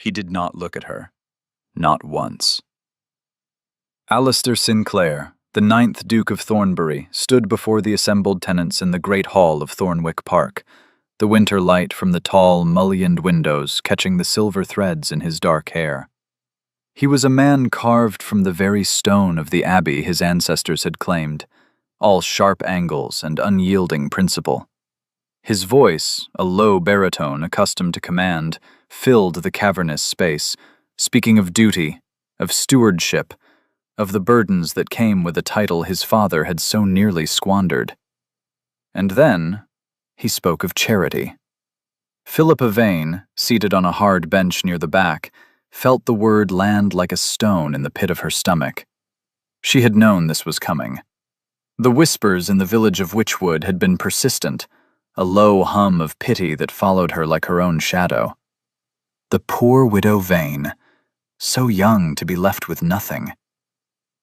He did not look at her. Not once. Alistair Sinclair, the 9th Duke of Thornbury, stood before the assembled tenants in the great hall of Thornwick Park, the winter light from the tall, mullioned windows catching the silver threads in his dark hair. He was a man carved from the very stone of the abbey his ancestors had claimed, all sharp angles and unyielding principle. His voice, a low baritone accustomed to command, filled the cavernous space, speaking of duty, of stewardship, of the burdens that came with a title his father had so nearly squandered. And then he spoke of charity. Philippa Vane, seated on a hard bench near the back, felt the word land like a stone in the pit of her stomach. She had known this was coming. The whispers in the village of Witchwood had been persistent, a low hum of pity that followed her like her own shadow. The poor widow Vane, so young to be left with nothing.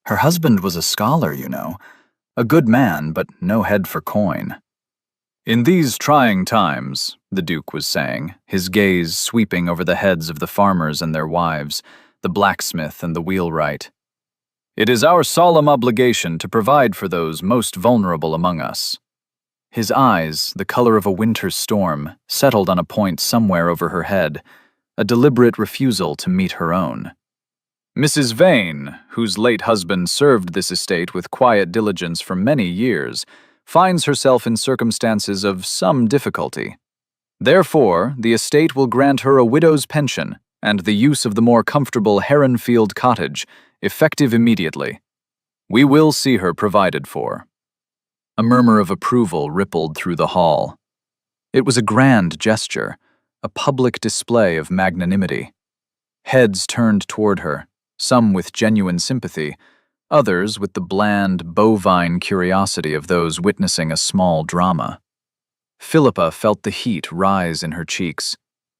Her husband was a scholar, you know, a good man, but no head for coin. In these trying times, the Duke was saying, his gaze sweeping over the heads of the farmers and their wives, the blacksmith and the wheelwright, it is our solemn obligation to provide for those most vulnerable among us. His eyes, the color of a winter storm, settled on a point somewhere over her head, a deliberate refusal to meet her own. Mrs. Vane, whose late husband served this estate with quiet diligence for many years, finds herself in circumstances of some difficulty. Therefore, the estate will grant her a widow's pension and the use of the more comfortable Heronfield cottage, effective immediately. We will see her provided for. A murmur of approval rippled through the hall. It was a grand gesture, a public display of magnanimity. Heads turned toward her, some with genuine sympathy, others with the bland, bovine curiosity of those witnessing a small drama. Philippa felt the heat rise in her cheeks,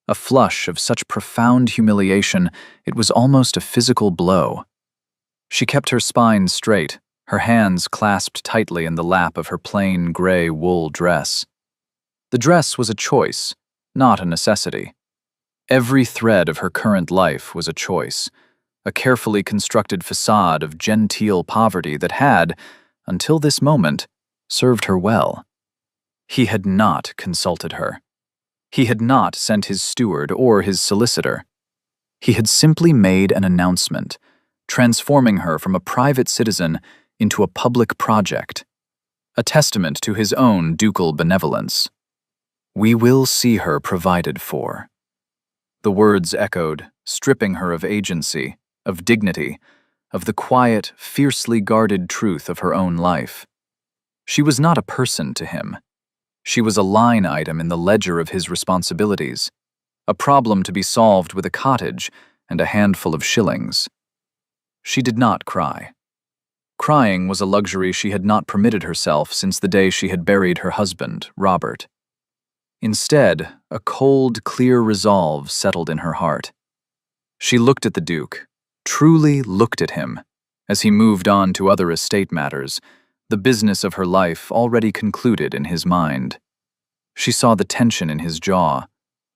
a flush of such profound humiliation it was almost a physical blow. She kept her spine straight, her hands clasped tightly in the lap of her plain gray wool dress. The dress was a choice, not a necessity. Every thread of her current life was a choice, a carefully constructed facade of genteel poverty that had, until this moment, served her well. He had not consulted her. He had not sent his steward or his solicitor. He had simply made an announcement, transforming her from a private citizen into a public project, a testament to his own ducal benevolence. We will see her provided for. The words echoed, stripping her of agency, of dignity, of the quiet, fiercely guarded truth of her own life. She was not a person to him. She was a line item in the ledger of his responsibilities, a problem to be solved with a cottage and a handful of shillings. She did not cry. Crying was a luxury she had not permitted herself since the day she had buried her husband, Robert. Instead, a cold, clear resolve settled in her heart. She looked at the Duke, truly looked at him, as he moved on to other estate matters, the business of her life already concluded in his mind. She saw the tension in his jaw,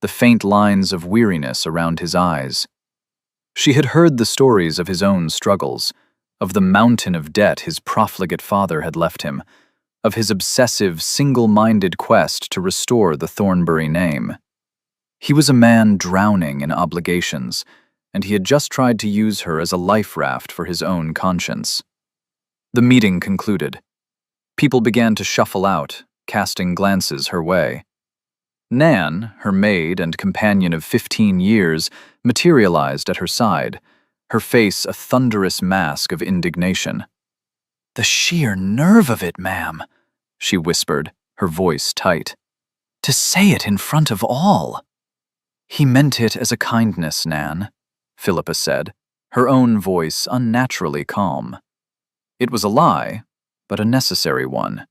the faint lines of weariness around his eyes. She had heard the stories of his own struggles, of the mountain of debt his profligate father had left him, of his obsessive, single-minded quest to restore the Thornbury name. He was a man drowning in obligations, and he had just tried to use her as a life raft for his own conscience. The meeting concluded. People began to shuffle out, casting glances her way. Nan, her maid and companion of 15 years, materialized at her side, her face a thunderous mask of indignation. "The sheer nerve of it, ma'am," she whispered, her voice tight. "To say it in front of all." "He meant it as a kindness, Nan," Philippa said, her own voice unnaturally calm. It was a lie, but a necessary one.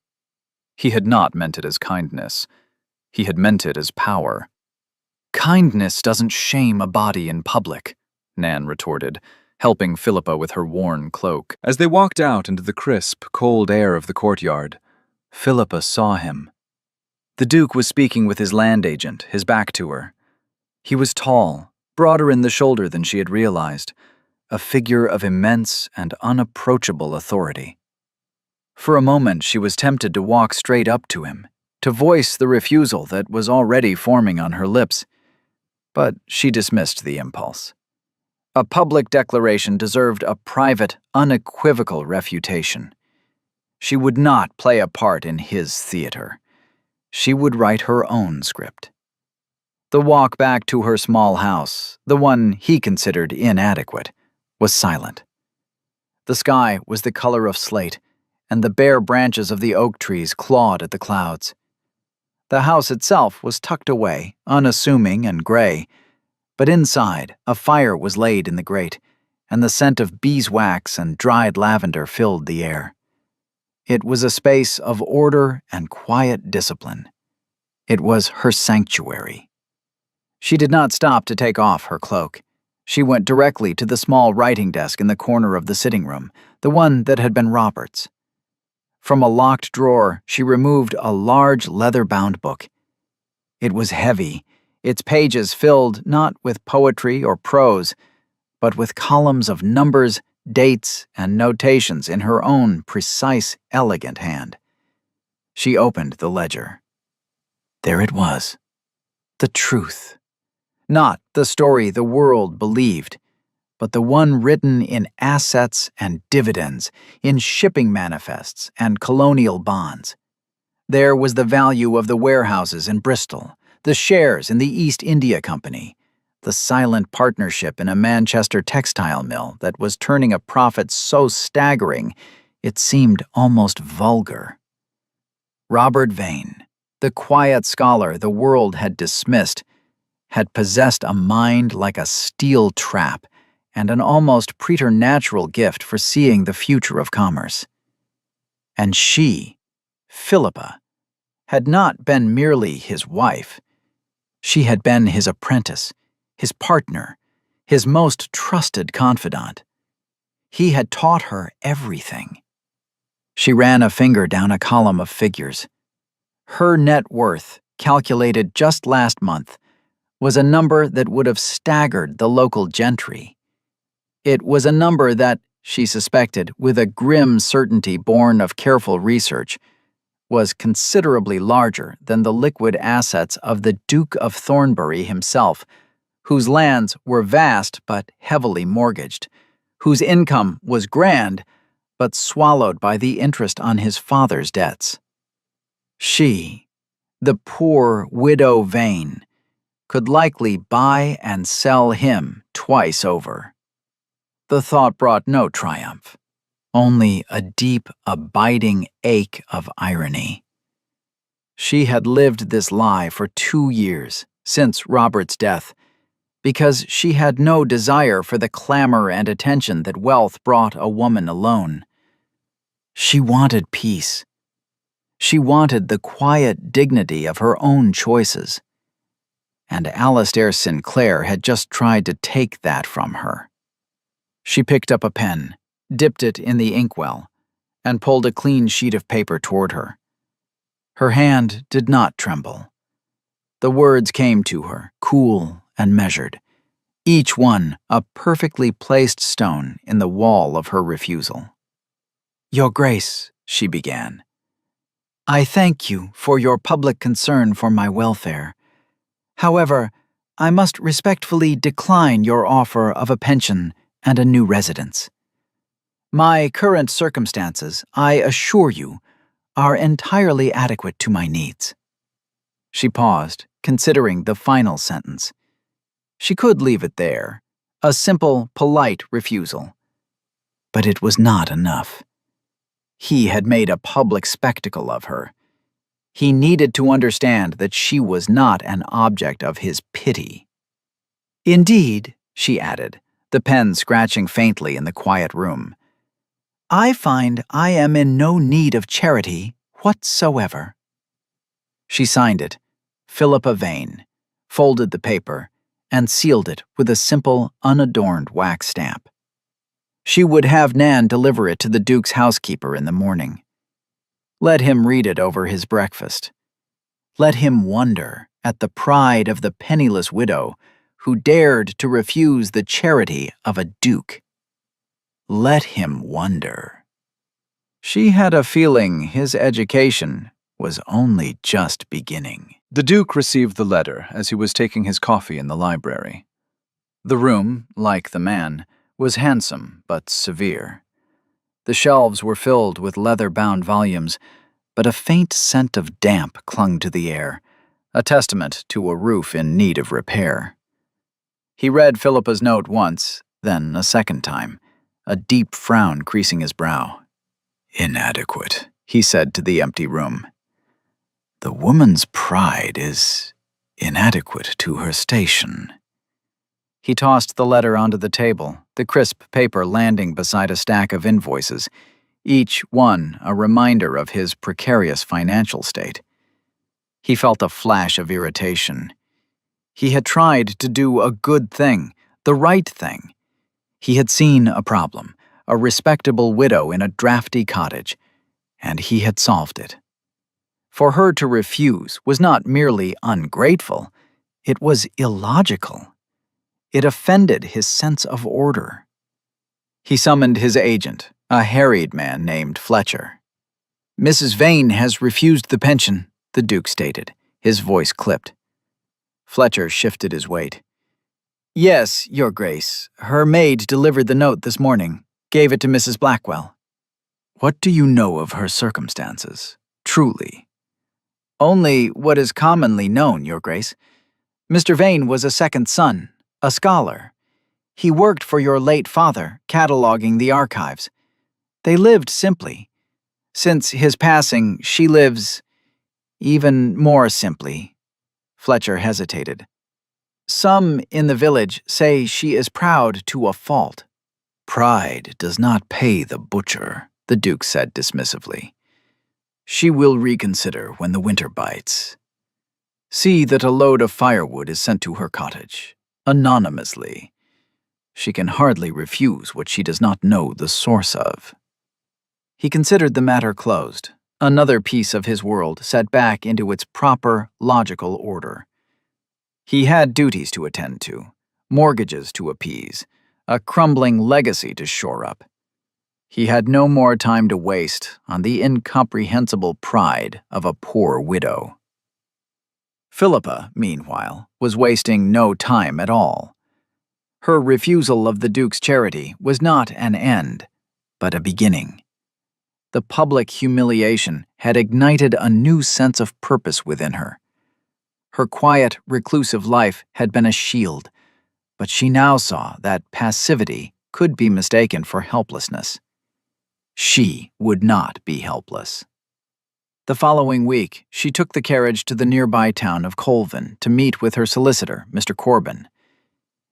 He had not meant it as kindness. He had meant it as power. "Kindness doesn't shame a body in public," Nan retorted, helping Philippa with her worn cloak. As they walked out into the crisp, cold air of the courtyard, Philippa saw him. The Duke was speaking with his land agent, his back to her. He was tall, broader in the shoulder than she had realized, a figure of immense and unapproachable authority. For a moment, she was tempted to walk straight up to him, to voice the refusal that was already forming on her lips, but she dismissed the impulse. A public declaration deserved a private, unequivocal refutation. She would not play a part in his theater. She would write her own script. The walk back to her small house, the one he considered inadequate, was silent. The sky was the color of slate, and the bare branches of the oak trees clawed at the clouds. The house itself was tucked away, unassuming and gray, but inside a fire was laid in the grate, and the scent of beeswax and dried lavender filled the air. It was a space of order and quiet discipline. It was her sanctuary. She did not stop to take off her cloak. She went directly to the small writing desk in the corner of the sitting room, the one that had been Robert's. From a locked drawer, she removed a large leather-bound book. It was heavy, its pages filled not with poetry or prose, but with columns of numbers, dates, and notations in her own precise, elegant hand. She opened the ledger. There it was. The truth. Not the story the world believed, but the one written in assets and dividends, in shipping manifests and colonial bonds. There was the value of the warehouses in Bristol, the shares in the East India Company, the silent partnership in a Manchester textile mill that was turning a profit so staggering it seemed almost vulgar. Robert Vane, the quiet scholar the world had dismissed, had possessed a mind like a steel trap and an almost preternatural gift for seeing the future of commerce. And she, Philippa, had not been merely his wife. She had been his apprentice, his partner, his most trusted confidant. He had taught her everything. She ran a finger down a column of figures. Her net worth, calculated just last month, was a number that would have staggered the local gentry. It was a number that, she suspected with a grim certainty born of careful research, was considerably larger than the liquid assets of the Duke of Thornbury himself, whose lands were vast but heavily mortgaged, whose income was grand but swallowed by the interest on his father's debts. She, the poor widow Vane, could likely buy and sell him twice over. The thought brought no triumph, only a deep, abiding ache of irony. She had lived this lie for 2 years, since Robert's death, because she had no desire for the clamor and attention that wealth brought a woman alone. She wanted peace. She wanted the quiet dignity of her own choices. And Alastair Sinclair had just tried to take that from her. She picked up a pen, dipped it in the inkwell, and pulled a clean sheet of paper toward her. Her hand did not tremble. The words came to her, cool and measured, each one a perfectly placed stone in the wall of her refusal. "Your Grace," she began, "I thank you for your public concern for my welfare. However, I must respectfully decline your offer of a pension and a new residence. My current circumstances, I assure you, are entirely adequate to my needs." She paused, considering the final sentence. She could leave it there, a simple, polite refusal. But it was not enough. He had made a public spectacle of her. He needed to understand that she was not an object of his pity. "Indeed," she added, the pen scratching faintly in the quiet room, "I find I am in no need of charity whatsoever." She signed it, Philippa Vane, folded the paper, and sealed it with a simple, unadorned wax stamp. She would have Nan deliver it to the Duke's housekeeper in the morning. Let him read it over his breakfast. Let him wonder at the pride of the penniless widow who dared to refuse the charity of a duke. Let him wonder. She had a feeling his education was only just beginning. The Duke received the letter as he was taking his coffee in the library. The room, like the man, was handsome but severe. The shelves were filled with leather-bound volumes, but a faint scent of damp clung to the air, a testament to a roof in need of repair. He read Philippa's note once, then a second time, a deep frown creasing his brow. "Inadequate," he said to the empty room. "The woman's pride is inadequate to her station." He tossed the letter onto the table, the crisp paper landing beside a stack of invoices, each one a reminder of his precarious financial state. He felt a flash of irritation. He had tried to do a good thing, the right thing. He had seen a problem, a respectable widow in a drafty cottage, and he had solved it. For her to refuse was not merely ungrateful, it was illogical. It offended his sense of order. He summoned his agent, a harried man named Fletcher. "Mrs. Vane has refused the pension," the Duke stated, his voice clipped. Fletcher shifted his weight. "Yes, Your Grace. Her maid delivered the note this morning, gave it to Mrs. Blackwell." "What do you know of her circumstances, truly?" "Only what is commonly known, Your Grace. Mr. Vane was a second son, a scholar. He worked for your late father, cataloging the archives. They lived simply. Since his passing, she lives even more simply." Fletcher hesitated. "Some in the village say she is proud to a fault." "Pride does not pay the butcher," the Duke said dismissively. "She will reconsider when the winter bites. See that a load of firewood is sent to her cottage, anonymously. She can hardly refuse what she does not know the source of." He considered the matter closed, another piece of his world set back into its proper, logical order. He had duties to attend to, mortgages to appease, a crumbling legacy to shore up. He had no more time to waste on the incomprehensible pride of a poor widow. Philippa, meanwhile, was wasting no time at all. Her refusal of the Duke's charity was not an end, but a beginning. The public humiliation had ignited a new sense of purpose within her. Her quiet, reclusive life had been a shield, but she now saw that passivity could be mistaken for helplessness. She would not be helpless. The following week, she took the carriage to the nearby town of Colvin to meet with her solicitor, Mr. Corbin.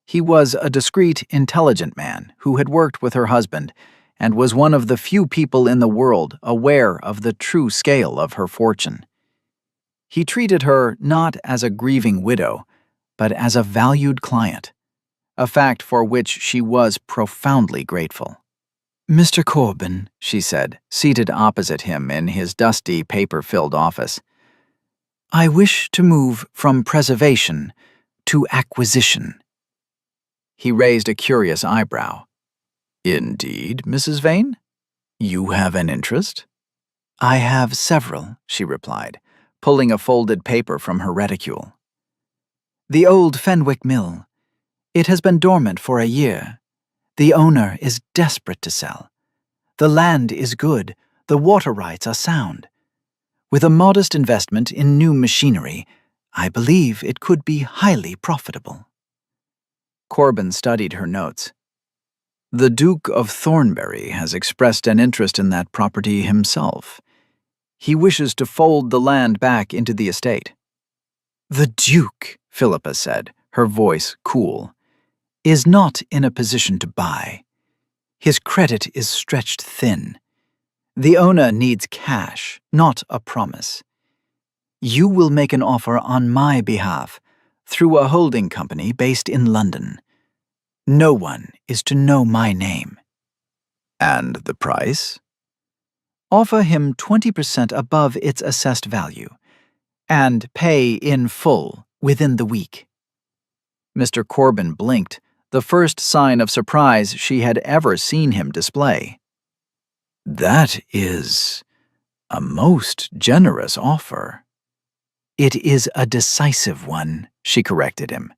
He was a discreet, intelligent man who had worked with her husband and was one of the few people in the world aware of the true scale of her fortune. He treated her not as a grieving widow, but as a valued client, a fact for which she was profoundly grateful. "Mr. Corbin," she said, seated opposite him in his dusty, paper-filled office, "I wish to move from preservation to acquisition." He raised a curious eyebrow. "Indeed, Mrs. Vane? You have an interest?" "I have several," she replied, pulling a folded paper from her reticule. "The old Fenwick Mill. It has been dormant for a year. The owner is desperate to sell. The land is good, the water rights are sound. With a modest investment in new machinery, I believe it could be highly profitable." Corbin studied her notes. "The Duke of Thornbury has expressed an interest in that property himself. He wishes to fold the land back into the estate." "The Duke," Philippa said, her voice cool, "is not in a position to buy. His credit is stretched thin. The owner needs cash, not a promise. You will make an offer on my behalf, through a holding company based in London. No one is to know my name." "And the price?" "Offer him 20% above its assessed value, and pay in full within the week." Mr. Corbin blinked, the first sign of surprise she had ever seen him display. "That is a most generous offer." "It is a decisive one," she corrected him.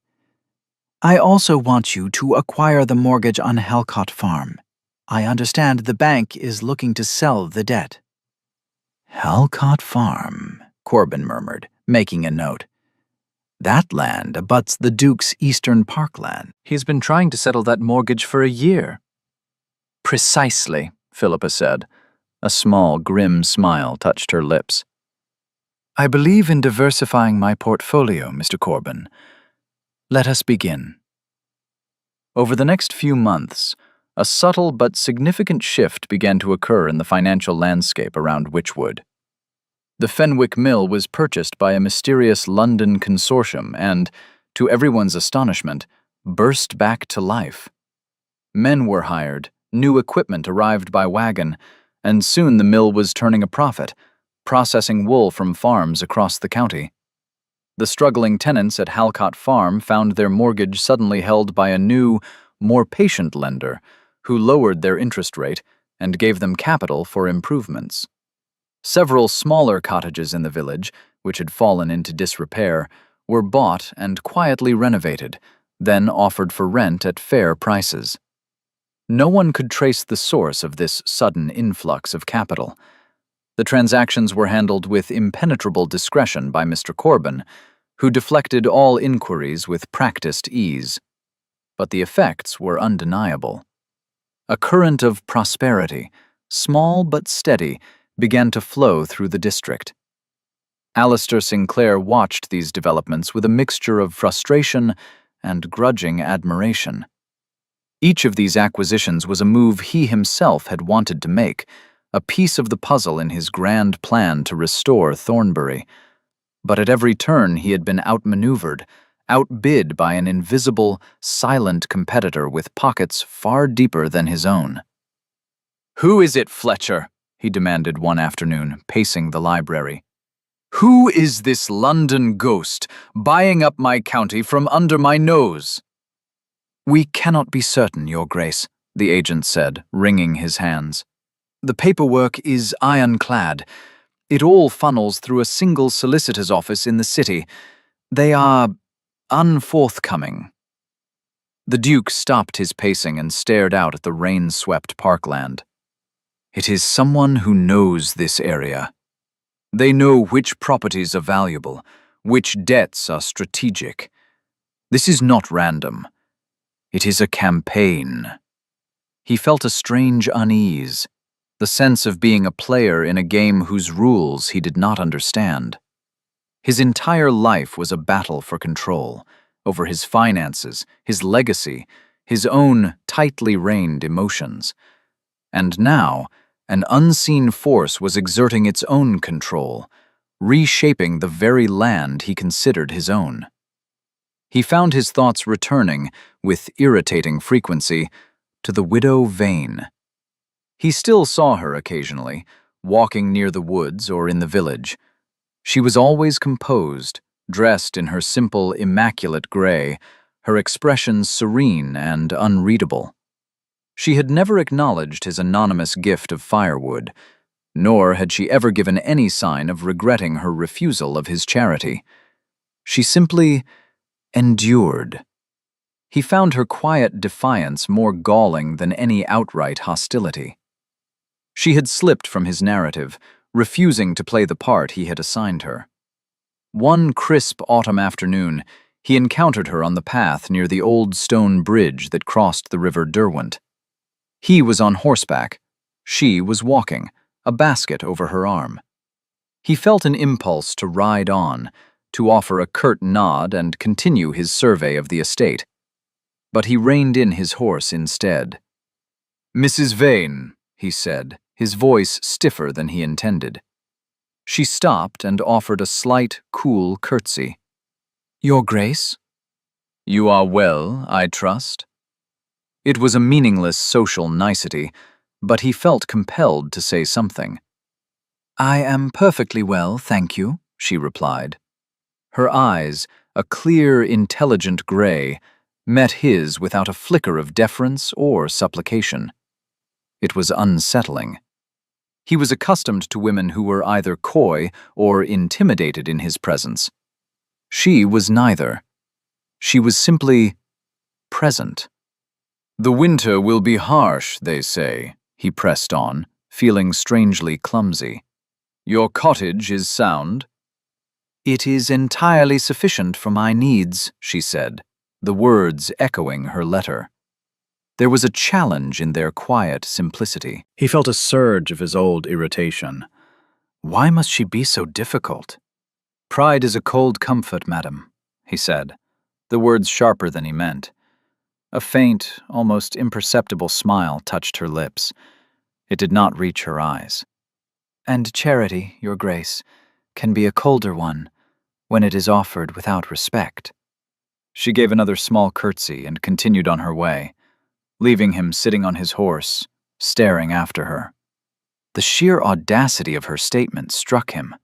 "I also want you to acquire the mortgage on Halcott Farm. I understand the bank is looking to sell the debt." "Halcott Farm," Corbin murmured, making a note. "That land abuts the Duke's eastern parkland." He's been trying to settle that mortgage for a year. Precisely, Philippa said. A small, grim smile touched her lips. I believe in diversifying my portfolio, Mr. Corbin. Let us begin. Over the next few months, a subtle but significant shift began to occur in the financial landscape around Wychwood. The Fenwick Mill was purchased by a mysterious London consortium and, to everyone's astonishment, burst back to life. Men were hired, new equipment arrived by wagon, and soon the mill was turning a profit, processing wool from farms across the county. The struggling tenants at Halcott Farm found their mortgage suddenly held by a new, more patient lender who lowered their interest rate and gave them capital for improvements. Several smaller cottages in the village, which had fallen into disrepair, were bought and quietly renovated, then offered for rent at fair prices. No one could trace the source of this sudden influx of capital. The transactions were handled with impenetrable discretion by Mr. Corbin, who deflected all inquiries with practiced ease. But the effects were undeniable. A current of prosperity, small but steady, began to flow through the district. Alistair Sinclair watched these developments with a mixture of frustration and grudging admiration. Each of these acquisitions was a move he himself had wanted to make, a piece of the puzzle in his grand plan to restore Thornbury. But at every turn he had been outmaneuvered, outbid by an invisible, silent competitor with pockets far deeper than his own. "Who is it, Fletcher?" he demanded one afternoon, pacing the library. "Who is this London ghost buying up my county from under my nose?" "We cannot be certain, Your Grace," the agent said, wringing his hands. "The paperwork is ironclad. It all funnels through a single solicitor's office in the city. They are unforthcoming." The Duke stopped his pacing and stared out at the rain-swept parkland. "It is someone who knows this area. They know which properties are valuable, which debts are strategic. This is not random. It is a campaign." He felt a strange unease, the sense of being a player in a game whose rules he did not understand. His entire life was a battle for control, over his finances, his legacy, his own tightly reined emotions. And now, an unseen force was exerting its own control, reshaping the very land he considered his own. He found his thoughts returning, with irritating frequency, to the widow Vane. He still saw her occasionally, walking near the woods or in the village. She was always composed, dressed in her simple, immaculate gray, her expression serene and unreadable. She had never acknowledged his anonymous gift of firewood, nor had she ever given any sign of regretting her refusal of his charity. She simply endured. He found her quiet defiance more galling than any outright hostility. She had slipped from his narrative, refusing to play the part he had assigned her. One crisp autumn afternoon, he encountered her on the path near the old stone bridge that crossed the River Derwent. He was on horseback. She was walking, a basket over her arm. He felt an impulse to ride on, to offer a curt nod and continue his survey of the estate. But he reined in his horse instead. "Mrs. Vane," he said, his voice stiffer than he intended. She stopped and offered a slight, cool curtsy. "Your Grace?" "You are well, I trust?" It was a meaningless social nicety, but he felt compelled to say something. "I am perfectly well, thank you," she replied. Her eyes, a clear, intelligent gray, met his without a flicker of deference or supplication. It was unsettling. He was accustomed to women who were either coy or intimidated in his presence. She was neither. She was simply present. "The winter will be harsh, they say," he pressed on, feeling strangely clumsy. "Your cottage is sound?" "It is entirely sufficient for my needs," she said, the words echoing her letter. There was a challenge in their quiet simplicity. He felt a surge of his old irritation. Why must she be so difficult? "Pride is a cold comfort, madam," he said, the words sharper than he meant. A faint, almost imperceptible smile touched her lips. It did not reach her eyes. "And charity, your grace, can be a colder one when it is offered without respect." She gave another small curtsy and continued on her way, leaving him sitting on his horse, staring after her. The sheer audacity of her statement struck him.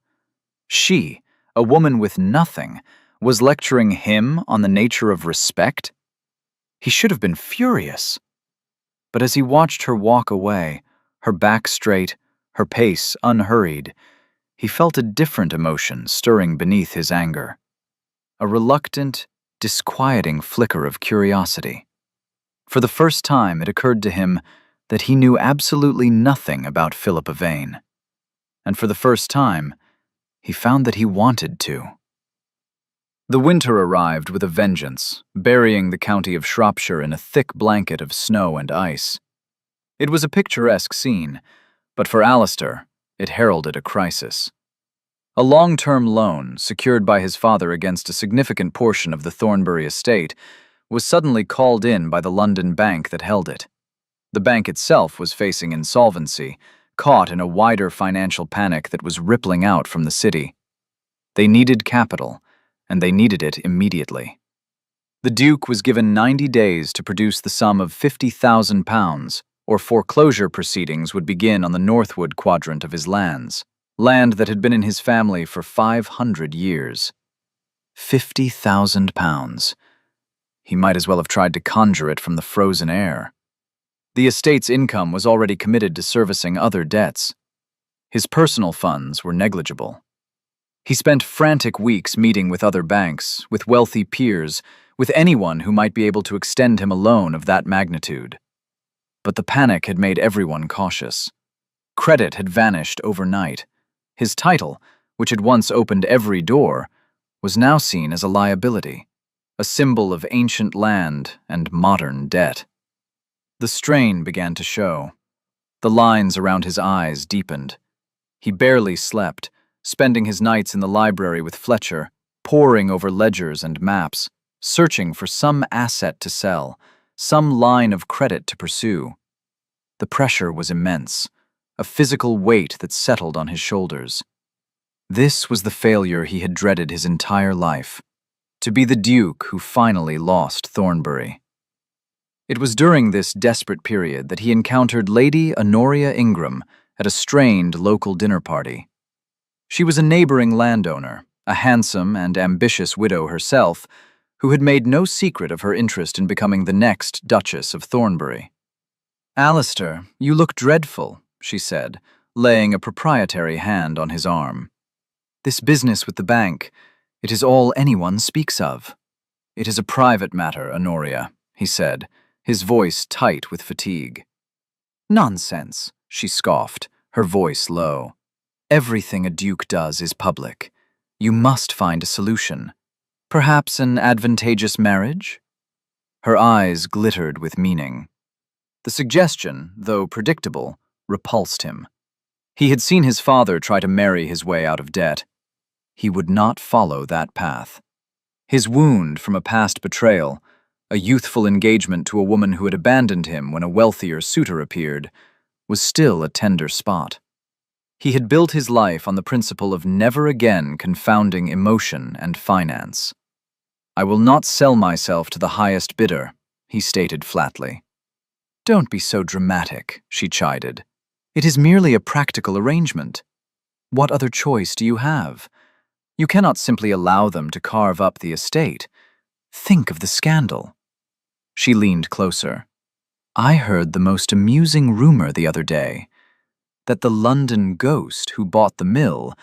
She, a woman with nothing, was lecturing him on the nature of respect? He should have been furious. But as he watched her walk away, her back straight, her pace unhurried, he felt a different emotion stirring beneath his anger. A reluctant, disquieting flicker of curiosity. For the first time, it occurred to him that he knew absolutely nothing about Philippa Vane. And for the first time, he found that he wanted to. The winter arrived with a vengeance, burying the county of Shropshire in a thick blanket of snow and ice. It was a picturesque scene, but for Alistair, it heralded a crisis. A long-term loan, secured by his father against a significant portion of the Thornbury estate, was suddenly called in by the London bank that held it. The bank itself was facing insolvency, caught in a wider financial panic that was rippling out from the city. They needed capital, and they needed it immediately. The Duke was given 90 days to produce the sum of £50,000, or foreclosure proceedings would begin on the northward quadrant of his lands, land that had been in his family for 500 years. £50,000. He might as well have tried to conjure it from the frozen air. The estate's income was already committed to servicing other debts. His personal funds were negligible. He spent frantic weeks meeting with other banks, with wealthy peers, with anyone who might be able to extend him a loan of that magnitude. But the panic had made everyone cautious. Credit had vanished overnight. His title, which had once opened every door, was now seen as a liability, a symbol of ancient land and modern debt. The strain began to show. The lines around his eyes deepened. He barely slept, spending his nights in the library with Fletcher, poring over ledgers and maps, searching for some asset to sell, some line of credit to pursue. The pressure was immense, a physical weight that settled on his shoulders. This was the failure he had dreaded his entire life, to be the Duke who finally lost Thornbury. It was during this desperate period that he encountered Lady Honoria Ingram at a strained local dinner party. She was a neighboring landowner, a handsome and ambitious widow herself, who had made no secret of her interest in becoming the next Duchess of Thornbury. "Alistair, you look dreadful," she said, laying a proprietary hand on his arm. "This business with the bank, it is all anyone speaks of." "It is a private matter, Honoria," he said, his voice tight with fatigue. "Nonsense," she scoffed, her voice low. "Everything a duke does is public. You must find a solution. Perhaps an advantageous marriage?" Her eyes glittered with meaning. The suggestion, though predictable, repulsed him. He had seen his father try to marry his way out of debt. He would not follow that path. His wound from a past betrayal, a youthful engagement to a woman who had abandoned him when a wealthier suitor appeared, was still a tender spot. He had built his life on the principle of never again confounding emotion and finance. "I will not sell myself to the highest bidder," he stated flatly. "Don't be so dramatic," she chided. "It is merely a practical arrangement. What other choice do you have? You cannot simply allow them to carve up the estate. Think of the scandal. She leaned closer. I heard the most amusing rumor the other day, that the London ghost who bought the mill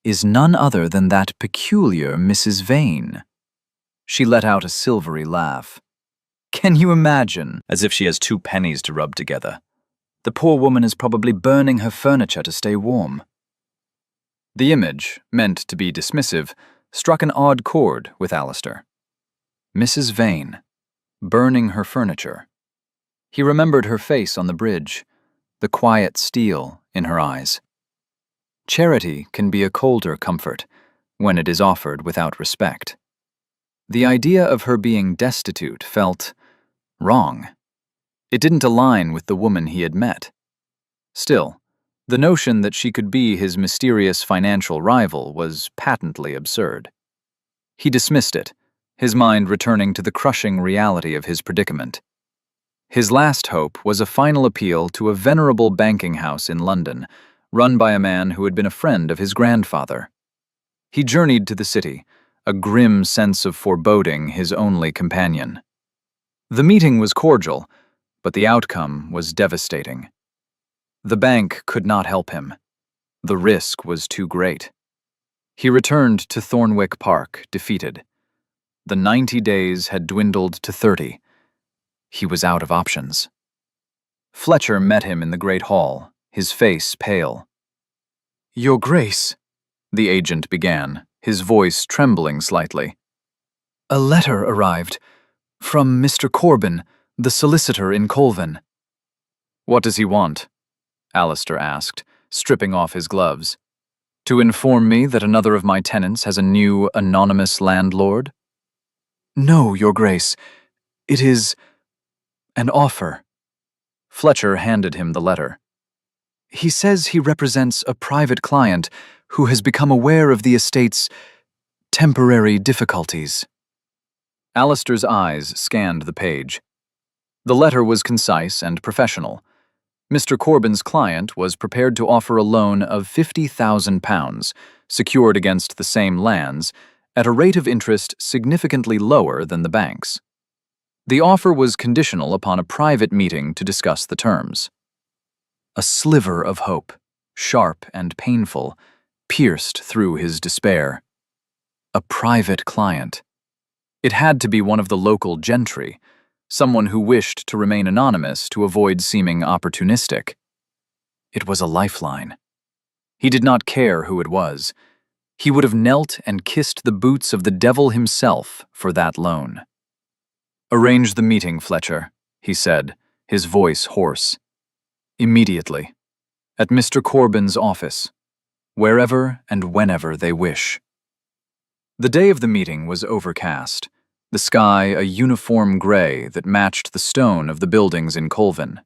is none other than that peculiar Mrs. Vane. She let out a silvery laugh. Can you imagine? As if she has 2 pennies to rub together. The poor woman is probably burning her furniture to stay warm. The image, meant to be dismissive, struck an odd chord with Alistair. Mrs. Vane, burning her furniture. He remembered her face on the bridge, the quiet steel in her eyes. Charity can be a colder comfort when it is offered without respect. The idea of her being destitute felt wrong. It didn't align with the woman he had met. Still, the notion that she could be his mysterious financial rival was patently absurd. He dismissed it, his mind returning to the crushing reality of his predicament. His last hope was a final appeal to a venerable banking house in London, run by a man who had been a friend of his grandfather. He journeyed to the city, a grim sense of foreboding his only companion. The meeting was cordial, but the outcome was devastating. The bank could not help him. The risk was too great. He returned to Thornwick Park, defeated. The 90 days had dwindled to 30. He was out of options. Fletcher met him in the great hall, his face pale. "Your Grace," the agent began, his voice trembling slightly. "A letter arrived from Mr. Corbin, the solicitor in Colvin." "What does he want?" Alistair asked, stripping off his gloves. "To inform me that another of my tenants has a new anonymous landlord?" "No, Your Grace. It is an offer." Fletcher handed him the letter. "He says he represents a private client who has become aware of the estate's temporary difficulties." Alistair's eyes scanned the page. The letter was concise and professional. Mr. Corbin's client was prepared to offer a loan of £50,000, secured against the same lands, at a rate of interest significantly lower than the bank's. The offer was conditional upon a private meeting to discuss the terms. A sliver of hope, sharp and painful, pierced through his despair. A private client. It had to be one of the local gentry, someone who wished to remain anonymous to avoid seeming opportunistic. It was a lifeline. He did not care who it was. He would have knelt and kissed the boots of the devil himself for that loan. "Arrange the meeting, Fletcher," he said, his voice hoarse. "Immediately. At Mr. Corbin's office. Wherever and whenever they wish." The day of the meeting was overcast, the sky a uniform gray that matched the stone of the buildings in Colvin.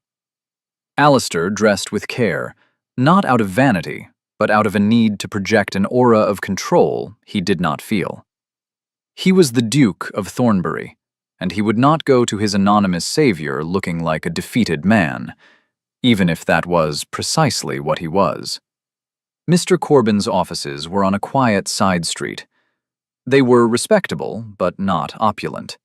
Alistair dressed with care, not out of vanity, but out of a need to project an aura of control he did not feel. He was the Duke of Thornbury, and he would not go to his anonymous savior looking like a defeated man, even if that was precisely what he was. Mr. Corbin's offices were on a quiet side street. They were respectable, but not opulent.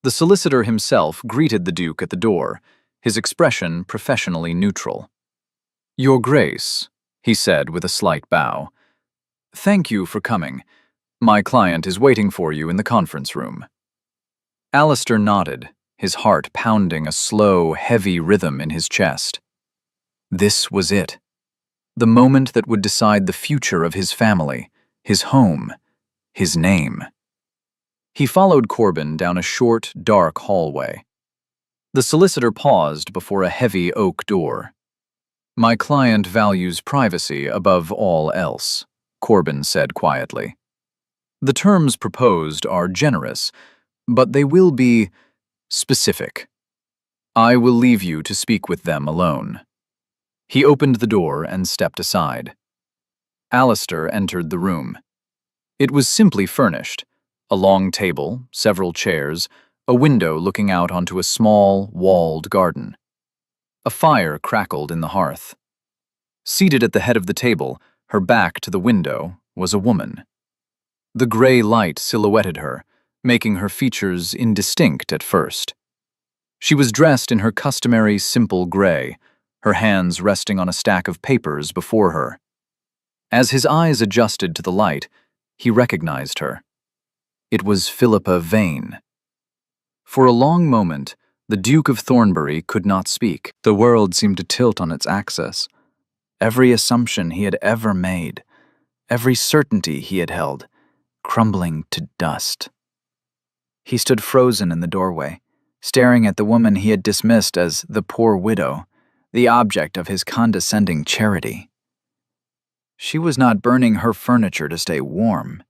The solicitor himself greeted the Duke at the door, his expression professionally neutral. "Your Grace," he said with a slight bow, "thank you for coming. My client is waiting for you in the conference room." Alistair nodded, his heart pounding a slow, heavy rhythm in his chest. This was it. The moment that would decide the future of his family, his home, his name. He followed Corbin down a short, dark hallway. The solicitor paused before a heavy oak door. "My client values privacy above all else," Corbin said quietly. "The terms proposed are generous, but they will be specific. I will leave you to speak with them alone." He opened the door and stepped aside. Alistair entered the room. It was simply furnished: a long table, several chairs, a window looking out onto a small, walled garden. A fire crackled in the hearth. Seated at the head of the table, her back to the window, was a woman. The gray light silhouetted her, making her features indistinct at first. She was dressed in her customary simple gray, her hands resting on a stack of papers before her. As his eyes adjusted to the light, he recognized her. It was Philippa Vane. For a long moment, the Duke of Thornbury could not speak. The world seemed to tilt on its axis. Every assumption he had ever made, every certainty he had held, crumbling to dust. He stood frozen in the doorway, staring at the woman he had dismissed as the poor widow, the object of his condescending charity. She was not burning her furniture to stay warm.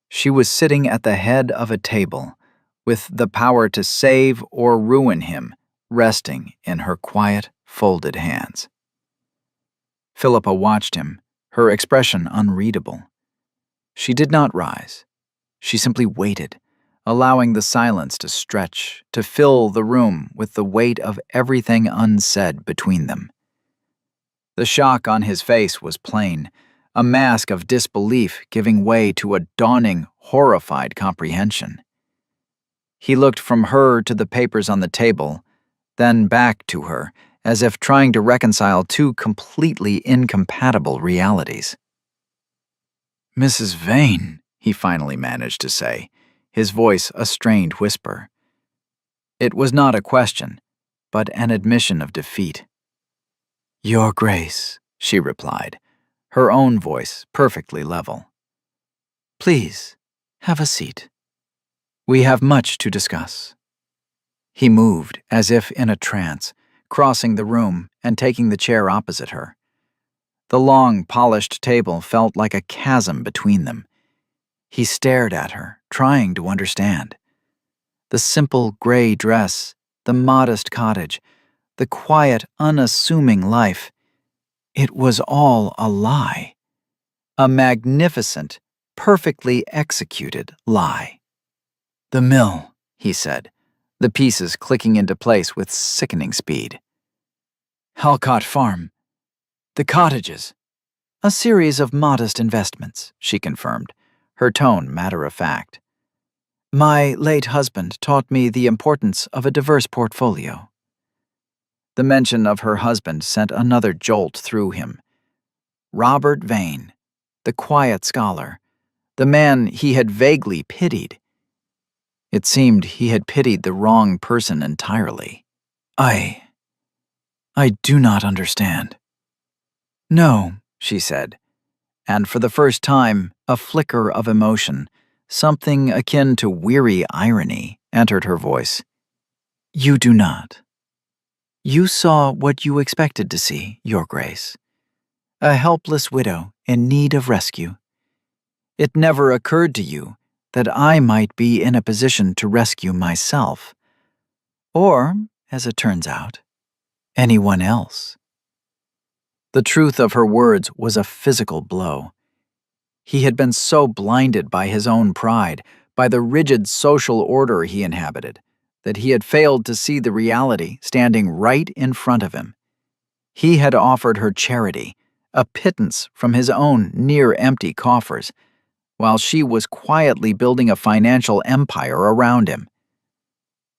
She was sitting at the head of a table, with the power to save or ruin him resting in her quiet, folded hands. Philippa watched him, her expression unreadable. She did not rise. She simply waited, allowing the silence to stretch, to fill the room with the weight of everything unsaid between them. The shock on his face was plain, a mask of disbelief giving way to a dawning, horrified comprehension. He looked from her to the papers on the table, then back to her, as if trying to reconcile two completely incompatible realities. "Mrs. Vane," he finally managed to say, his voice a strained whisper. It was not a question, but an admission of defeat. "Your Grace," she replied, her own voice perfectly level. "Please, have a seat. We have much to discuss." He moved, as if in a trance, crossing the room and taking the chair opposite her. The long, polished table felt like a chasm between them. He stared at her, trying to understand. The simple gray dress, the modest cottage, the quiet, unassuming life. It was all a lie. A magnificent, perfectly executed lie. "The mill," he said, the pieces clicking into place with sickening speed. "Halcott Farm. The cottages." "A series of modest investments," she confirmed, her tone matter-of-fact. "My late husband taught me the importance of a diverse portfolio." The mention of her husband sent another jolt through him. Robert Vane, the quiet scholar, the man he had vaguely pitied. It seemed he had pitied the wrong person entirely. I do not understand." "No," she said, and for the first time, a flicker of emotion, something akin to weary irony, entered her voice. "You do not. You saw what you expected to see, Your Grace. A helpless widow in need of rescue. It never occurred to you that I might be in a position to rescue myself. Or, as it turns out, anyone else." The truth of her words was a physical blow. He had been so blinded by his own pride, by the rigid social order he inhabited, that he had failed to see the reality standing right in front of him. He had offered her charity, a pittance from his own near-empty coffers, while she was quietly building a financial empire around him.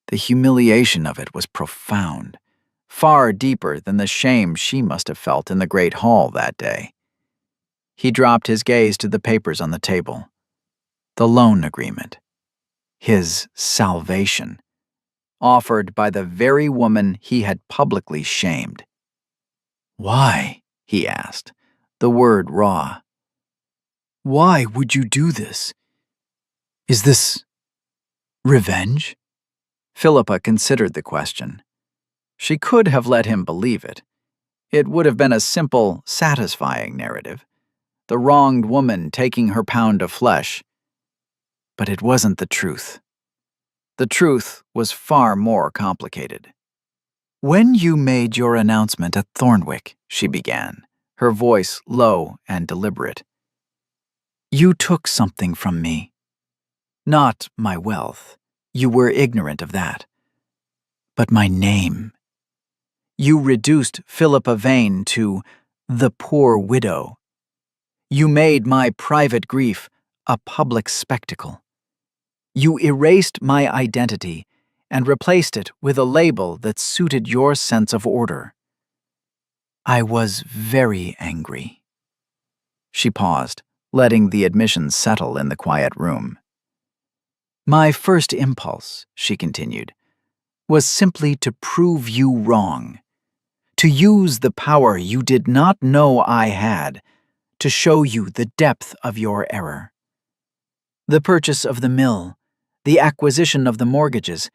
The humiliation of it was profound, far deeper than the shame she must have felt in the great hall that day. He dropped his gaze to the papers on the table. The loan agreement. His salvation. Offered by the very woman he had publicly shamed. "Why?" he asked, the word raw. "Why would you do this? Is this revenge?" Philippa considered the question. She could have let him believe it. It would have been a simple, satisfying narrative. The wronged woman taking her pound of flesh. But it wasn't the truth. The truth was far more complicated. "When you made your announcement at Thornwick," she began, her voice low and deliberate, "you took something from me. Not my wealth. You were ignorant of that. But my name. You reduced Philippa Vane to the poor widow. You made my private grief a public spectacle. You erased my identity and replaced it with a label that suited your sense of order. I was very angry. She paused, letting the admission settle in the quiet room. My first impulse, she continued, was simply to prove you wrong, to use the power you did not know I had to show you the depth of your error. The purchase of the mill, the acquisition of the mortgages.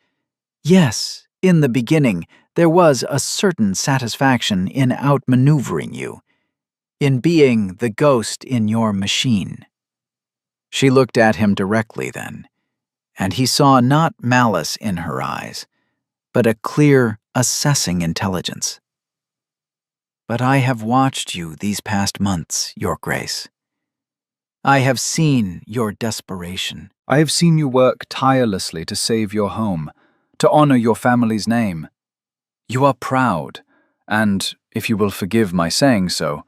Yes, in the beginning, there was a certain satisfaction in outmaneuvering you, in being the ghost in your machine. She looked at him directly then, and he saw not malice in her eyes, but a clear, assessing intelligence. But I have watched you these past months, Your Grace. I have seen your desperation. I have seen you work tirelessly to save your home, to honor your family's name. You are proud, and, if you will forgive my saying so,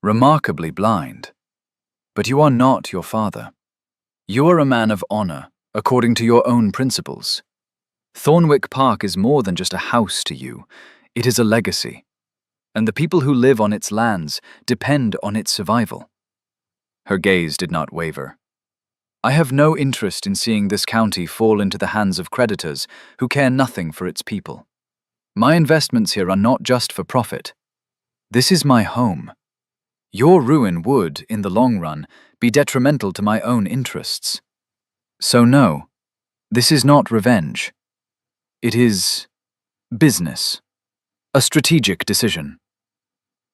remarkably blind. But you are not your father. You are a man of honor, according to your own principles. Thornwick Park is more than just a house to you. It is a legacy. And the people who live on its lands depend on its survival. Her gaze did not waver. I have no interest in seeing this county fall into the hands of creditors who care nothing for its people. My investments here are not just for profit. This is my home. Your ruin would, in the long run, be detrimental to my own interests. So no, this is not revenge. It is business. A strategic decision.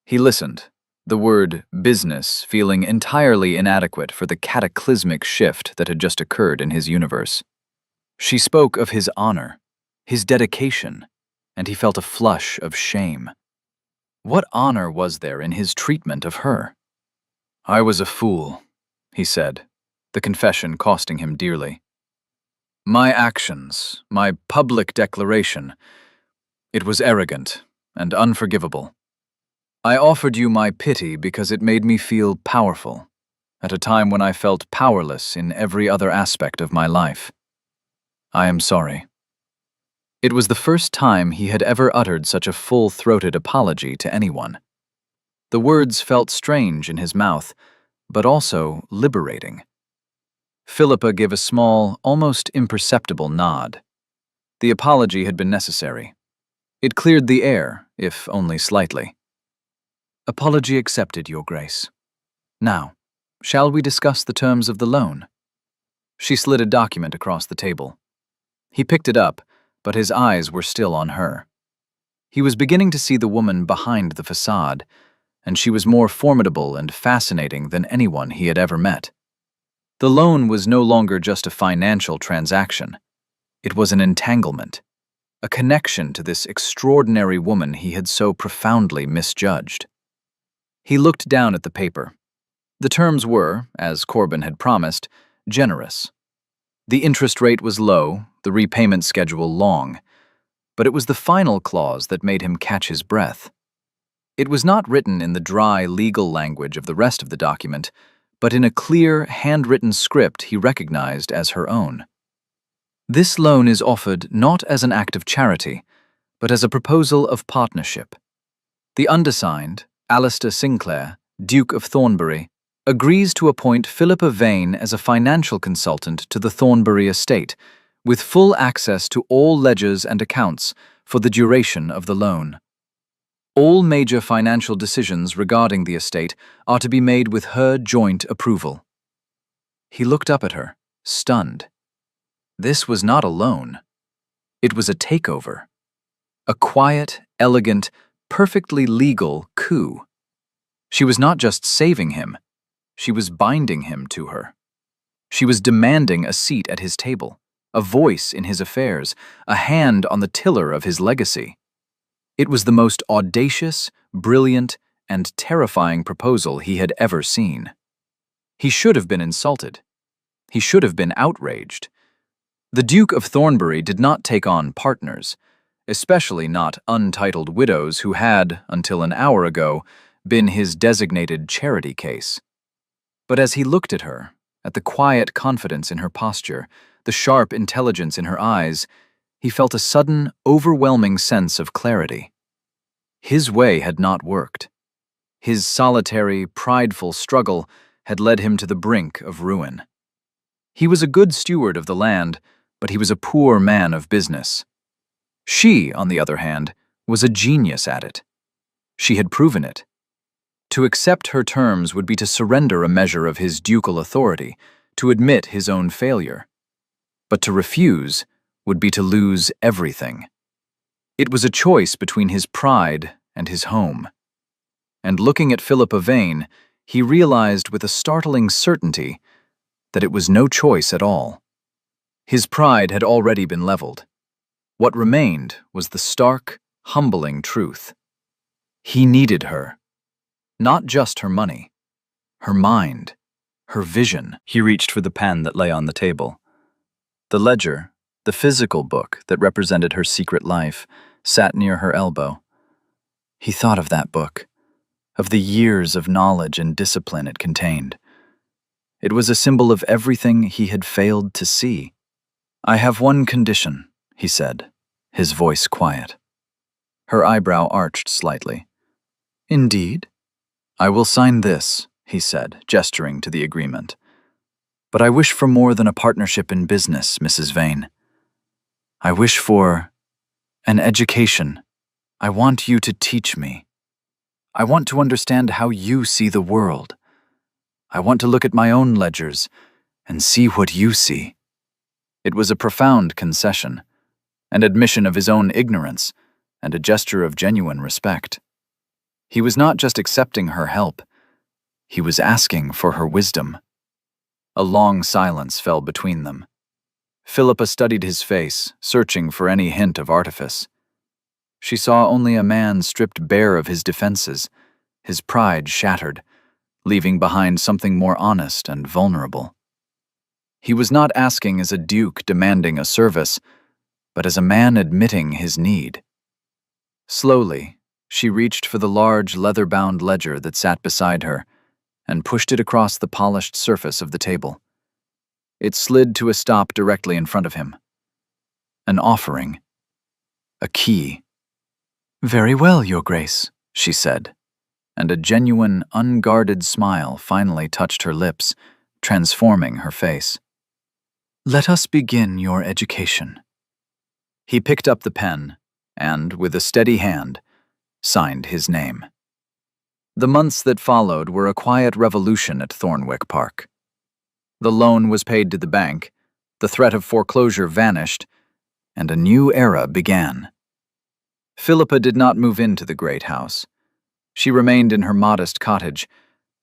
He listened, the word business feeling entirely inadequate for the cataclysmic shift that had just occurred in his universe. She spoke of his honor, his dedication, and he felt a flush of shame. What honor was there in his treatment of her? I was a fool, he said, the confession costing him dearly. My actions, my public declaration, it was arrogant and unforgivable. I offered you my pity because it made me feel powerful, at a time when I felt powerless in every other aspect of my life. I am sorry. It was the first time he had ever uttered such a full-throated apology to anyone. The words felt strange in his mouth, but also liberating. Philippa gave a small, almost imperceptible nod. The apology had been necessary. It cleared the air, if only slightly. Apology accepted, Your Grace. Now, shall we discuss the terms of the loan? She slid a document across the table. He picked it up, but his eyes were still on her. He was beginning to see the woman behind the facade, and she was more formidable and fascinating than anyone he had ever met. The loan was no longer just a financial transaction. It was an entanglement, a connection to this extraordinary woman he had so profoundly misjudged. He looked down at the paper. The terms were, as Corbin had promised, generous. The interest rate was low, the repayment schedule long, but it was the final clause that made him catch his breath. It was not written in the dry legal language of the rest of the document, but in a clear, handwritten script he recognized as her own. This loan is offered not as an act of charity, but as a proposal of partnership. The undersigned, Alistair Sinclair, Duke of Thornbury, agrees to appoint Philippa Vane as a financial consultant to the Thornbury estate, with full access to all ledgers and accounts for the duration of the loan. All major financial decisions regarding the estate are to be made with her joint approval. He looked up at her, stunned. This was not a loan. It was a takeover. A quiet, elegant, perfectly legal coup. She was not just saving him, she was binding him to her. She was demanding a seat at his table, a voice in his affairs, a hand on the tiller of his legacy. It was the most audacious, brilliant, and terrifying proposal he had ever seen. He should have been insulted. He should have been outraged. The Duke of Thornbury did not take on partners, especially not untitled widows who had, until an hour ago, been his designated charity case. But as he looked at her, at the quiet confidence in her posture, the sharp intelligence in her eyes, he felt a sudden, overwhelming sense of clarity. His way had not worked. His solitary, prideful struggle had led him to the brink of ruin. He was a good steward of the land, but he was a poor man of business. She, on the other hand, was a genius at it. She had proven it. To accept her terms would be to surrender a measure of his ducal authority, to admit his own failure. But to refuse would be to lose everything. It was a choice between his pride and his home. And looking at Philippa Vane, he realized with a startling certainty that it was no choice at all. His pride had already been leveled. What remained was the stark, humbling truth. He needed her. Not just her money, her mind, her vision. He reached for the pen that lay on the table. The ledger, the physical book that represented her secret life, sat near her elbow. He thought of that book, of the years of knowledge and discipline it contained. It was a symbol of everything he had failed to see. "I have one condition," he said, his voice quiet. Her eyebrow arched slightly. "Indeed?" "I will sign this," he said, gesturing to the agreement. "But I wish for more than a partnership in business, Mrs. Vane. I wish for an education. I want you to teach me. I want to understand how you see the world. I want to look at my own ledgers and see what you see." It was a profound concession, an admission of his own ignorance, and a gesture of genuine respect. He was not just accepting her help, he was asking for her wisdom. A long silence fell between them. Philippa studied his face, searching for any hint of artifice. She saw only a man stripped bare of his defenses, his pride shattered, leaving behind something more honest and vulnerable. He was not asking as a duke demanding a service, but as a man admitting his need. Slowly, she reached for the large leather-bound ledger that sat beside her and pushed it across the polished surface of the table. It slid to a stop directly in front of him. An offering. A key. "Very well, Your Grace," she said, and a genuine, unguarded smile finally touched her lips, transforming her face. "Let us begin your education." He picked up the pen and, with a steady hand, signed his name. The months that followed were a quiet revolution at Thornwick Park. The loan was paid to the bank, the threat of foreclosure vanished, and a new era began. Philippa did not move into the great house. She remained in her modest cottage,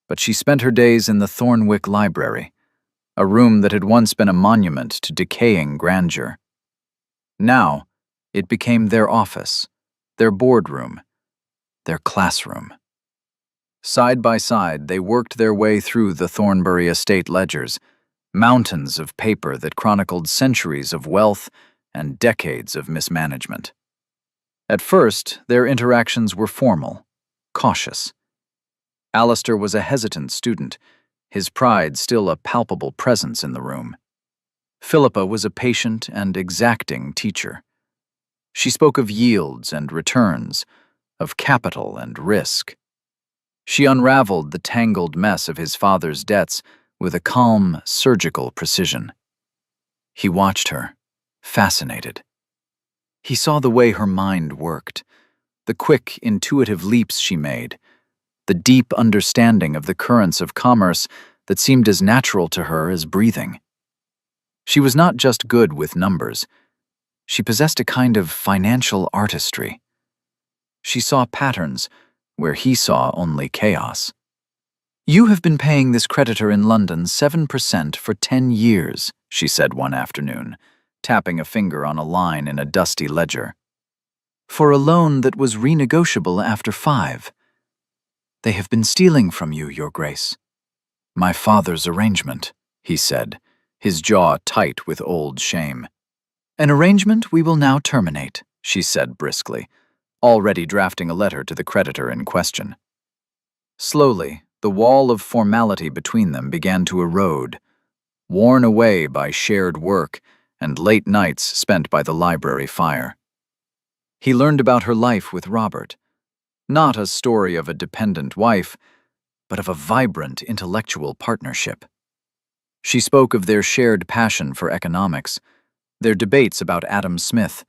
but she spent her days in the Thornwick Library, a room that had once been a monument to decaying grandeur. Now, it became their office, their boardroom, their classroom. Side by side, they worked their way through the Thornbury estate ledgers, mountains of paper that chronicled centuries of wealth and decades of mismanagement. At first, their interactions were formal, cautious. Alistair was a hesitant student, his pride still a palpable presence in the room. Philippa was a patient and exacting teacher. She spoke of yields and returns, of capital and risk. She unraveled the tangled mess of his father's debts with a calm, surgical precision. He watched her, fascinated. He saw the way her mind worked, the quick, intuitive leaps she made, the deep understanding of the currents of commerce that seemed as natural to her as breathing. She was not just good with numbers. She possessed a kind of financial artistry. She saw patterns where he saw only chaos. "You have been paying this creditor in London 7% for 10 years, she said one afternoon, tapping a finger on a line in a dusty ledger. "For a loan that was renegotiable after 5. They have been stealing from you, Your Grace." "My father's arrangement," he said, his jaw tight with old shame. "An arrangement we will now terminate," she said briskly, already drafting a letter to the creditor in question. Slowly, the wall of formality between them began to erode, worn away by shared work and late nights spent by the library fire. He learned about her life with Robert, not a story of a dependent wife, but of a vibrant intellectual partnership. She spoke of their shared passion for economics, their debates about Adam Smith,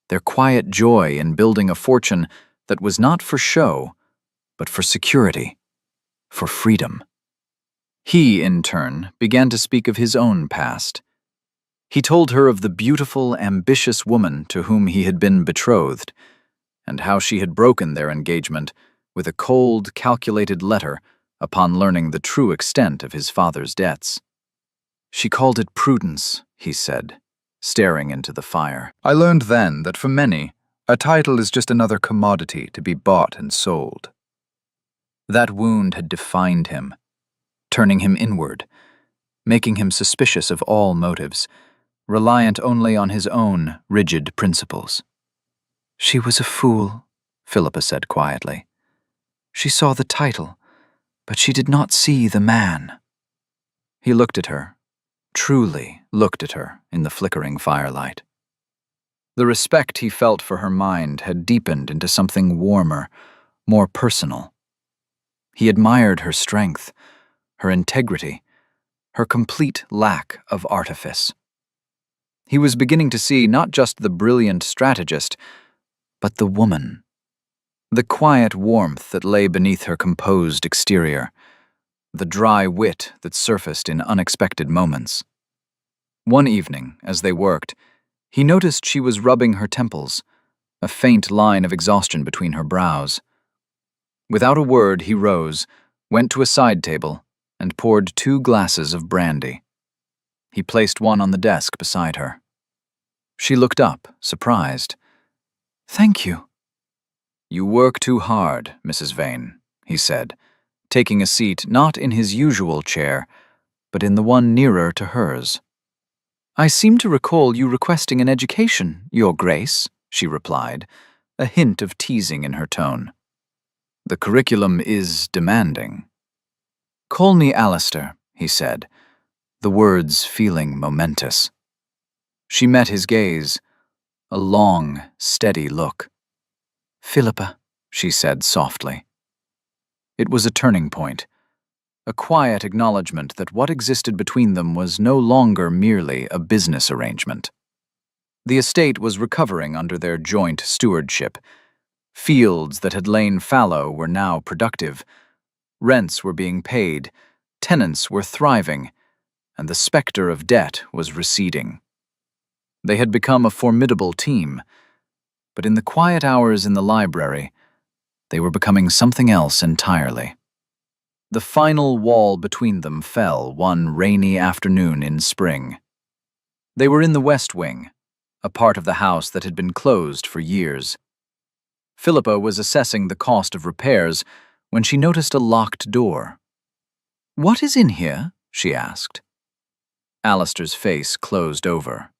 their quiet joy in building a fortune that was not for show, but for security, for freedom. He, in turn, began to speak of his own past. He told her of the beautiful, ambitious woman to whom he had been betrothed, and how she had broken their engagement with a cold, calculated letter upon learning the true extent of his father's debts. She called it prudence, he said, staring into the fire. I learned then that for many, a title is just another commodity to be bought and sold. That wound had defined him, turning him inward, making him suspicious of all motives, reliant only on his own rigid principles. She was a fool, Philippa said quietly. She saw the title, but she did not see the man. He looked at her, truly looked at her in the flickering firelight. The respect he felt for her mind had deepened into something warmer, more personal. He admired her strength, her integrity, her complete lack of artifice. He was beginning to see not just the brilliant strategist, but the woman. The quiet warmth that lay beneath her composed exterior, the dry wit that surfaced in unexpected moments. One evening, as they worked, he noticed she was rubbing her temples, a faint line of exhaustion between her brows. Without a word, he rose, went to a side table, and poured 2 glasses of brandy. He placed one on the desk beside her. She looked up, surprised. "Thank you." "You work too hard, Mrs. Vane," he said, taking a seat not in his usual chair, but in the one nearer to hers. "I seem to recall you requesting an education, Your Grace," she replied, a hint of teasing in her tone. "The curriculum is demanding." "Call me Alistair," he said, the words feeling momentous. She met his gaze, a long, steady look. "Philippa," she said softly. It was a turning point, a quiet acknowledgement that what existed between them was no longer merely a business arrangement. The estate was recovering under their joint stewardship. Fields that had lain fallow were now productive. Rents were being paid, tenants were thriving, and the specter of debt was receding. They had become a formidable team, but in the quiet hours in the library, they were becoming something else entirely. The final wall between them fell one rainy afternoon in spring. They were in the West Wing, a part of the house that had been closed for years. Philippa was assessing the cost of repairs when she noticed a locked door. "What is in here?" she asked. Alistair's face closed over.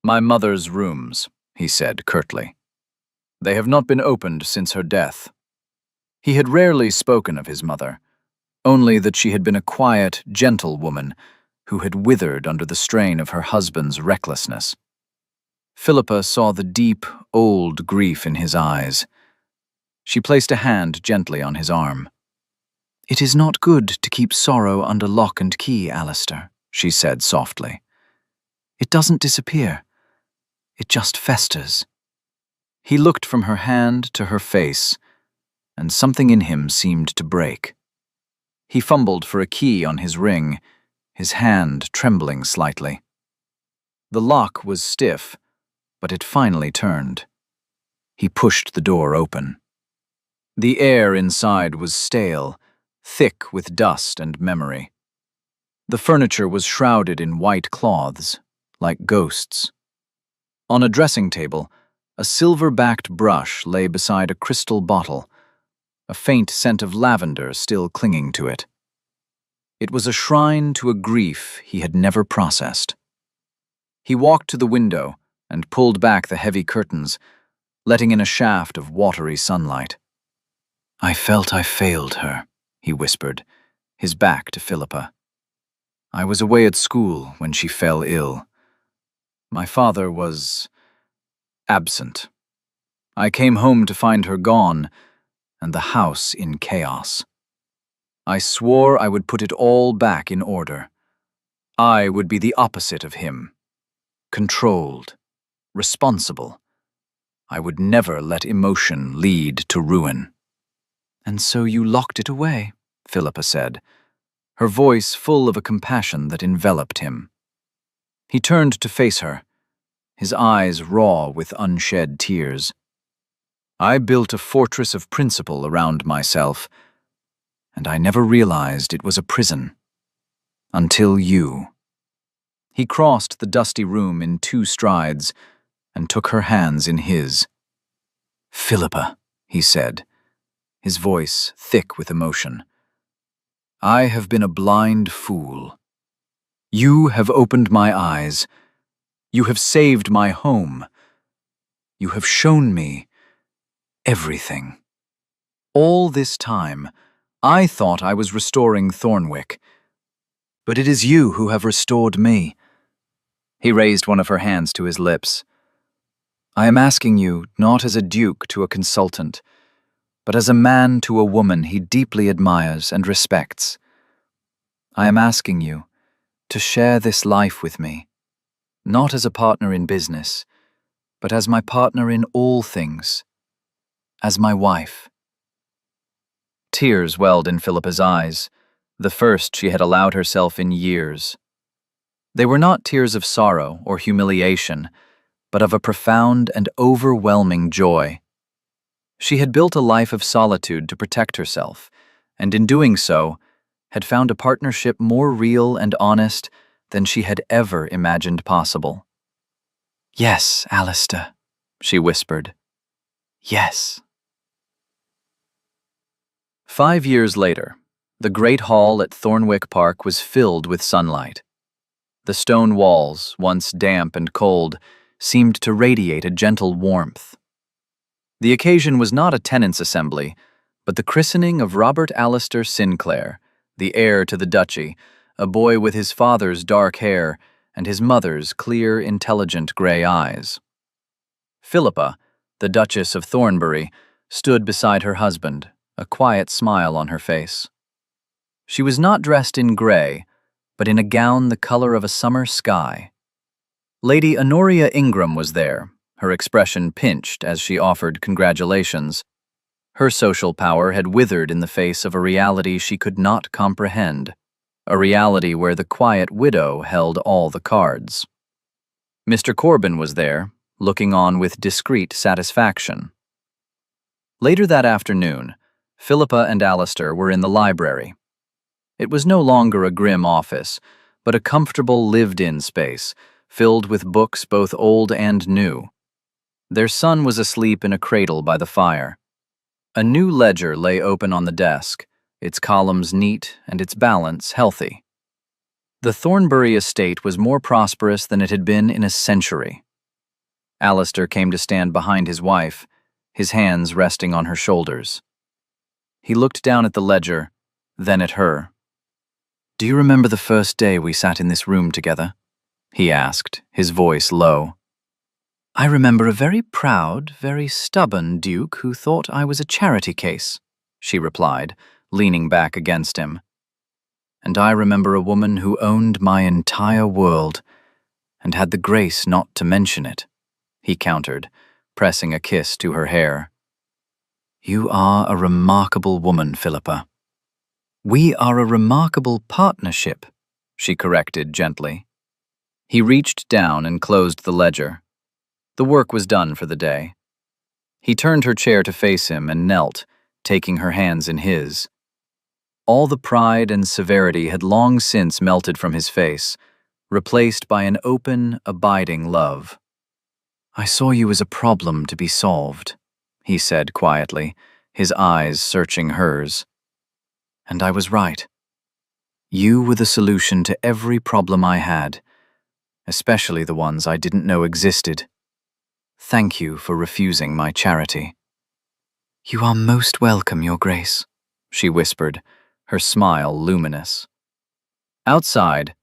"My mother's rooms," he said curtly. "They have not been opened since her death." He had rarely spoken of his mother, only that she had been a quiet, gentle woman who had withered under the strain of her husband's recklessness. Philippa saw the deep, old grief in his eyes. She placed a hand gently on his arm. "It is not good to keep sorrow under lock and key, Alistair," she said softly. "It doesn't disappear. It just festers." He looked from her hand to her face, and something in him seemed to break. He fumbled for a key on his ring, his hand trembling slightly. The lock was stiff, but it finally turned. He pushed the door open. The air inside was stale, thick with dust and memory. The furniture was shrouded in white cloths, like ghosts. On a dressing table, a silver-backed brush lay beside a crystal bottle, a faint scent of lavender still clinging to it. It was a shrine to a grief he had never processed. He walked to the window and pulled back the heavy curtains, letting in a shaft of watery sunlight. "I felt I failed her," he whispered, his back to Philippa. I was away at school when she fell ill. My father was absent. I came home to find her gone, and the house in chaos. I swore I would put it all back in order. I would be the opposite of him. Controlled, responsible. I would never let emotion lead to ruin. And so you locked it away, Philippa said, her voice full of a compassion that enveloped him. He turned to face her, his eyes raw with unshed tears. I built a fortress of principle around myself, and I never realized it was a prison. Until you. He crossed the dusty room in 2 strides and took her hands in his. Philippa, he said, his voice thick with emotion. I have been a blind fool. You have opened my eyes. You have saved my home. You have shown me everything. All this time, I thought I was restoring Thornwick. But it is you who have restored me. He raised one of her hands to his lips. I am asking you not as a duke to a consultant, but as a man to a woman he deeply admires and respects. I am asking you to share this life with me, not as a partner in business, but as my partner in all things, as my wife. Tears welled in Philippa's eyes, the first she had allowed herself in years. They were not tears of sorrow or humiliation, but of a profound and overwhelming joy. She had built a life of solitude to protect herself, and in doing so, had found a partnership more real and honest than she had ever imagined possible. Yes, Alistair, she whispered. Yes. 5 years later, the great hall at Thornwick Park was filled with sunlight. The stone walls, once damp and cold, seemed to radiate a gentle warmth. The occasion was not a tenants' assembly, but the christening of Robert Alistair Sinclair, the heir to the duchy, a boy with his father's dark hair and his mother's clear, intelligent gray eyes. Philippa, the Duchess of Thornbury, stood beside her husband, a quiet smile on her face. She was not dressed in gray, but in a gown the color of a summer sky. Lady Honoria Ingram was there, her expression pinched as she offered congratulations. Her social power had withered in the face of a reality she could not comprehend, a reality where the quiet widow held all the cards. Mr. Corbin was there, looking on with discreet satisfaction. Later that afternoon, Philippa and Alistair were in the library. It was no longer a grim office, but a comfortable lived-in space, filled with books both old and new. Their son was asleep in a cradle by the fire. A new ledger lay open on the desk, its columns neat and its balance healthy. The Thornbury estate was more prosperous than it had been in a century. Alistair came to stand behind his wife, his hands resting on her shoulders. He looked down at the ledger, then at her. "Do you remember the first day we sat in this room together?" he asked, his voice low. "I remember a very proud, very stubborn duke who thought I was a charity case," she replied, leaning back against him. "And I remember a woman who owned my entire world, and had the grace not to mention it," he countered, pressing a kiss to her hair. "You are a remarkable woman, Philippa." "We are a remarkable partnership," she corrected gently. He reached down and closed the ledger. The work was done for the day. He turned her chair to face him and knelt, taking her hands in his. All the pride and severity had long since melted from his face, replaced by an open, abiding love. "I saw you as a problem to be solved," he said quietly, his eyes searching hers. "And I was right. You were the solution to every problem I had, especially the ones I didn't know existed. Thank you for refusing my charity." "You are most welcome, Your Grace," she whispered, her smile luminous. Outside,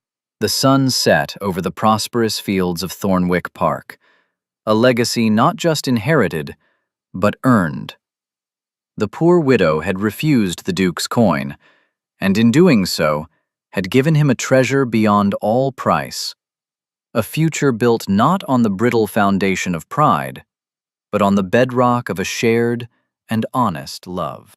The sun set over the prosperous fields of Thornwick Park, a legacy not just inherited, but earned. The poor widow had refused the Duke's coin, and in doing so, had given him a treasure beyond all price, a future built not on the brittle foundation of pride, but on the bedrock of a shared and honest love.